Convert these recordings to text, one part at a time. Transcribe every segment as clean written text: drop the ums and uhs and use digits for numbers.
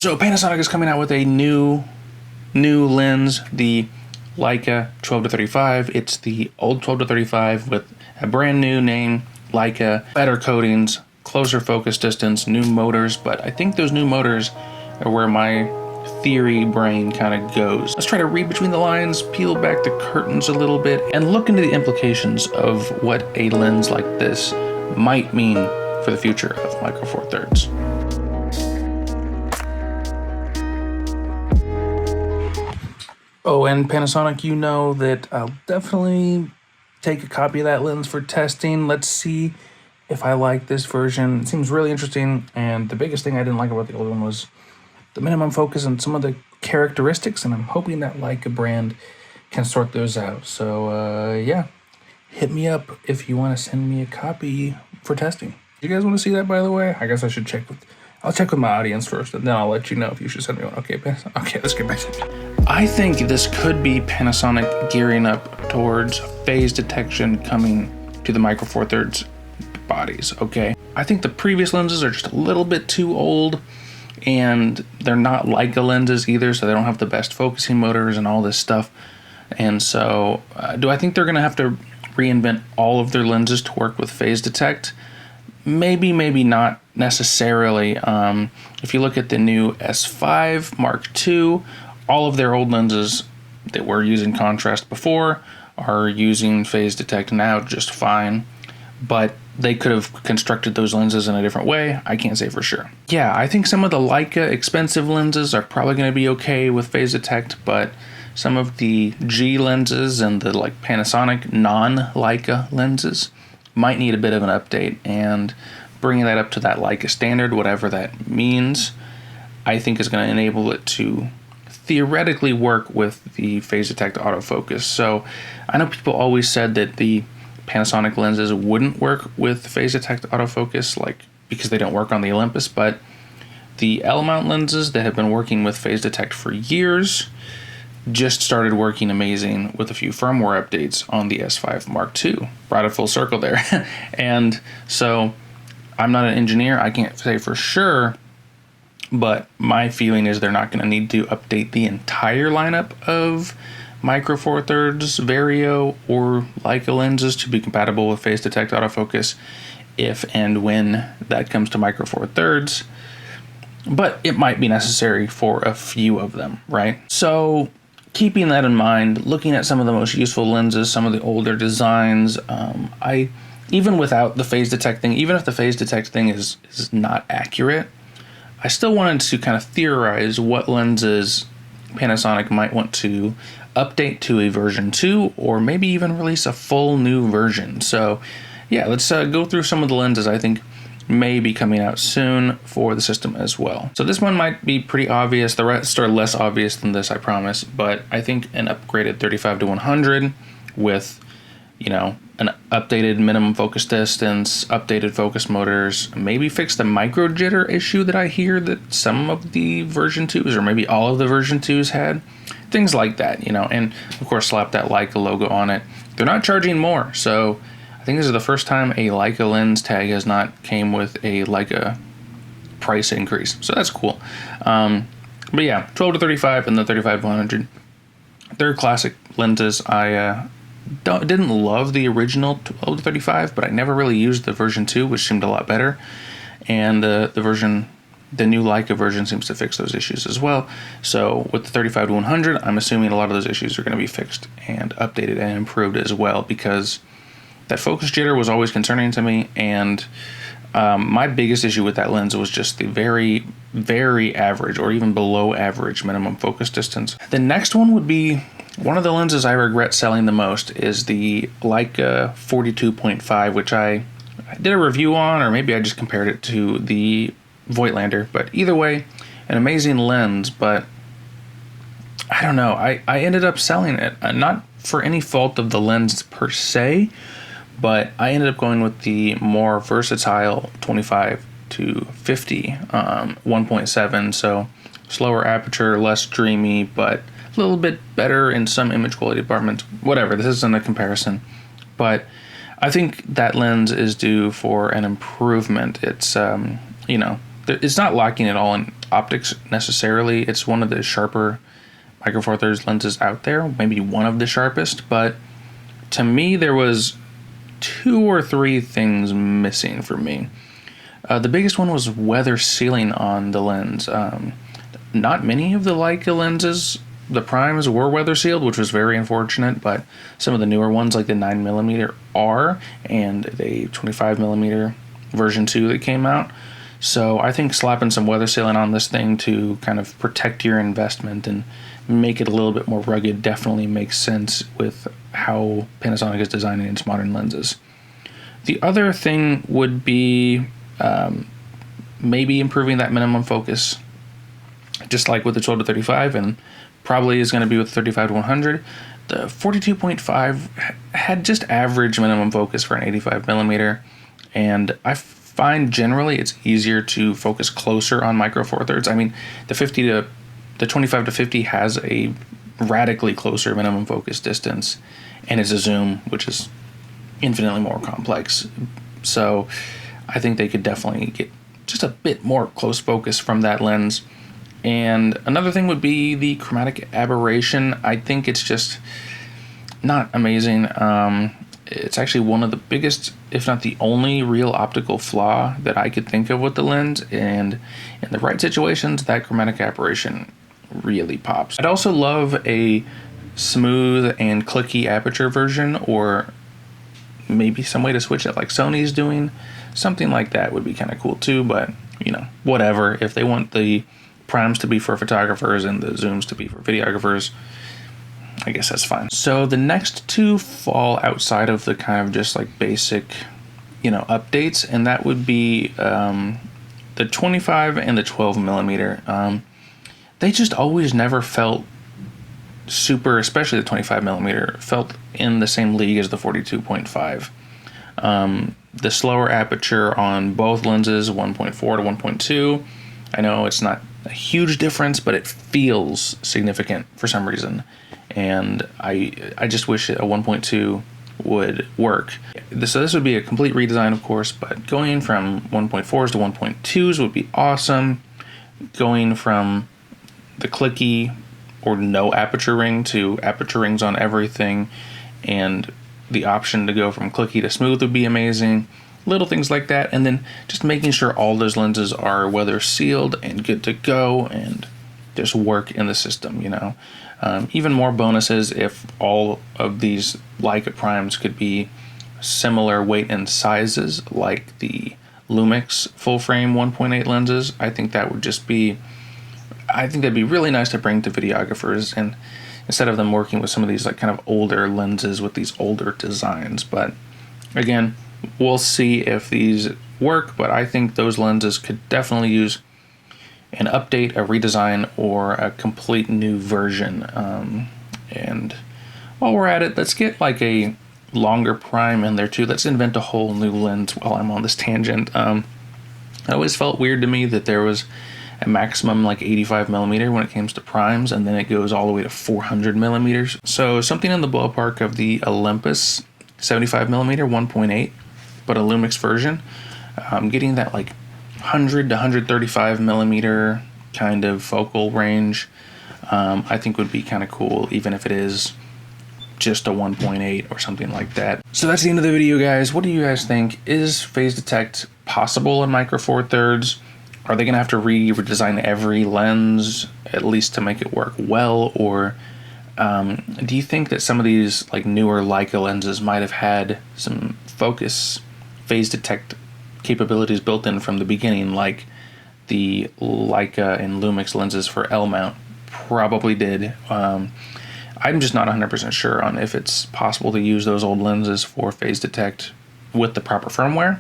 So Panasonic is coming out with a new lens, the Leica 12-35. It's the old 12-35 with a brand new name, Leica, better coatings, closer focus distance, new motors, but I think those new motors are where my theory brain kind of goes. Let's try to read between the lines, peel back the curtains a little bit, and look into the implications of what a lens like this might mean for the future of Micro Four Thirds. Oh, and Panasonic, you know that I'll definitely take a copy of that lens for testing. Let's see if I like this version. It seems really interesting, and the biggest thing I didn't like about the old one was the minimum focus and some of the characteristics, and I'm hoping that Leica brand can sort those out. So, yeah, hit me up if you want to send me a copy for testing. You guys want to see that, by the way? I guess I should check with... I'll check with my audience first, and then I'll let you know if you should send me one. Okay, let's get back to it. I think this could be Panasonic gearing up towards phase detection coming to the Micro Four Thirds bodies, okay? I think the previous lenses are just a little bit too old, and they're not Leica lenses either, so they don't have the best focusing motors and all this stuff. And so, do I think they're going to have to reinvent all of their lenses to work with phase detect? Maybe, maybe not necessarily. If you look at the new S5 Mark II, all of their old lenses that were using contrast before are using phase detect now just fine, but they could have constructed those lenses in a different way. I can't say for sure. Yeah, I think some of the Leica expensive lenses are probably going to be okay with phase detect, but some of the G lenses and the like Panasonic non-Leica lenses might need a bit of an update, and bringing that up to that Leica standard, whatever that means, I think is going to enable it to theoretically work with the phase detect autofocus. So I know people always said that the Panasonic lenses wouldn't work with phase detect autofocus, like because they don't work on the Olympus, but the L-mount lenses that have been working with phase detect for years just started working amazing with a few firmware updates on the S5 Mark II. Brought it full circle there. And so I'm not an engineer, I can't say for sure, but my feeling is they're not going to need to update the entire lineup of Micro Four Thirds, Vario, or Leica lenses to be compatible with phase detect autofocus if and when that comes to Micro Four Thirds. But it might be necessary for a few of them, right? So keeping that in mind, looking at some of the most useful lenses, some of the older designs, even without the phase detect thing, even if the phase detect thing is not accurate, I still wanted to kind of theorize what lenses Panasonic might want to update to a version 2, or maybe even release a full new version. So yeah, let's go through some of the lenses I think may be coming out soon for the system as well. So this one might be pretty obvious. The rest are less obvious than this, I promise, but I think an upgraded 35-100 with, you know, an updated minimum focus distance, updated focus motors, maybe fix the micro jitter issue that I hear that some of the version 2s, or maybe all of the version 2s had. Things like that, you know, and of course slap that Leica logo on it. They're not charging more, so I think this is the first time a Leica lens tag has not came with a Leica price increase, so that's cool. But yeah, 12-35 and the 35-100, they're classic lenses. I didn't love the original 12-35, but I never really used the version 2, which seemed a lot better, and the new Leica version seems to fix those issues as well. So with the 35-100, I'm assuming a lot of those issues are going to be fixed and updated and improved as well, because that focus jitter was always concerning to me, and my biggest issue with that lens was just the very, very average or even below average minimum focus distance. The next one would be one of the lenses I regret selling the most is the Leica 42.5, which I did a review on, or maybe I just compared it to the Voigtlander, but either way, an amazing lens, but I don't know, I ended up selling it, not for any fault of the lens per se, but I ended up going with the more versatile 25-50 1.7, so slower aperture, less dreamy, but a little bit better in some image quality departments. Whatever, this isn't a comparison, but I think that lens is due for an improvement. It's, you know, it's not lacking at all in optics necessarily. It's one of the sharper Micro Four Thirds lenses out there, maybe one of the sharpest, but to me there was 2 or 3 things missing for me. The biggest one was weather sealing on the lens. Not many of the Leica lenses, the primes, were weather sealed, which was very unfortunate, but some of the newer ones like the 9mm are, and the 25mm version 2 that came out. So I think slapping some weather sealing on this thing to kind of protect your investment and make it a little bit more rugged definitely makes sense with how Panasonic is designing its modern lenses. The other thing would be maybe improving that minimum focus, just like with the 12-35, and probably is going to be with 35-100. The 42.5 had just average minimum focus for an 85mm, and I find generally it's easier to focus closer on Micro Four Thirds. I mean, the 25-50 has a radically closer minimum focus distance, and it's a zoom, which is infinitely more complex. So I think they could definitely get just a bit more close focus from that lens. And another thing would be the chromatic aberration. I think it's just not amazing. It's actually one of the biggest, if not the only, real optical flaw that I could think of with the lens, and in the right situations, that chromatic aberration really pops. I'd also love a smooth and clicky aperture version, or maybe some way to switch it like Sony's doing. Something like that would be kind of cool too, but you know, whatever. If they want the primes to be for photographers and the zooms to be for videographers, I guess that's fine. So the next 2 fall outside of the kind of just like basic, you know, updates, and that would be the 25 and the 12mm. They just always never felt super, especially the 25mm, felt in the same league as the 42.5. The slower aperture on both lenses, 1.4 to 1.2. I know it's not a huge difference, but it feels significant for some reason. And I just wish a 1.2 would work. So this would be a complete redesign, of course, but going from 1.4s to 1.2s would be awesome. Going from the clicky or no aperture ring to aperture rings on everything, and the option to go from clicky to smooth would be amazing. Little things like that, and then just making sure all those lenses are weather sealed and good to go and just work in the system, you know. Even more bonuses if all of these Leica primes could be similar weight and sizes like the Lumix full frame 1.8 lenses. I think that'd be really nice to bring to videographers, and instead of them working with some of these like kind of older lenses with these older designs. But again, we'll see if these work, but I think those lenses could definitely use an update, a redesign, or a complete new version. And while we're at it, let's get like a longer prime in there too. Let's invent a whole new lens while I'm on this tangent. It always felt weird to me that there was a maximum like 85mm when it comes to primes, and then it goes all the way to 400mm. So something in the ballpark of the Olympus 75mm 1.8, but a Lumix version. Getting that like 100 to 135mm kind of focal range, I think would be kind of cool, even if it is just a 1.8 or something like that. So that's the end of the video, guys. What do you guys think? Is phase detect possible in Micro Four Thirds? Are they gonna have to redesign every lens at least to make it work well, or do you think that some of these like newer Leica lenses might have had some focus phase detect capabilities built in from the beginning, like the Leica and Lumix lenses for L mount probably did? I'm just not 100% sure on if it's possible to use those old lenses for phase detect with the proper firmware,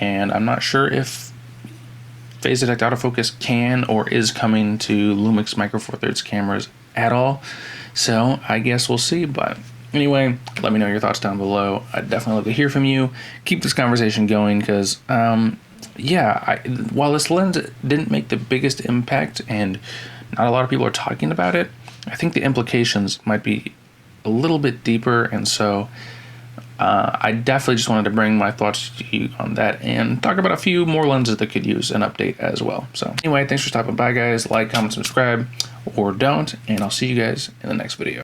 and I'm not sure if phase detect autofocus can or is coming to Lumix Micro Four Thirds cameras at all. So I guess we'll see. But anyway, let me know your thoughts down below. I'd definitely love to hear from you. Keep this conversation going, because while this lens didn't make the biggest impact and not a lot of people are talking about it, I think the implications might be a little bit deeper, and so I definitely just wanted to bring my thoughts to you on that and talk about a few more lenses that could use an update as well. So anyway, thanks for stopping by, guys. Like, comment, subscribe, or don't, and I'll see you guys in the next video.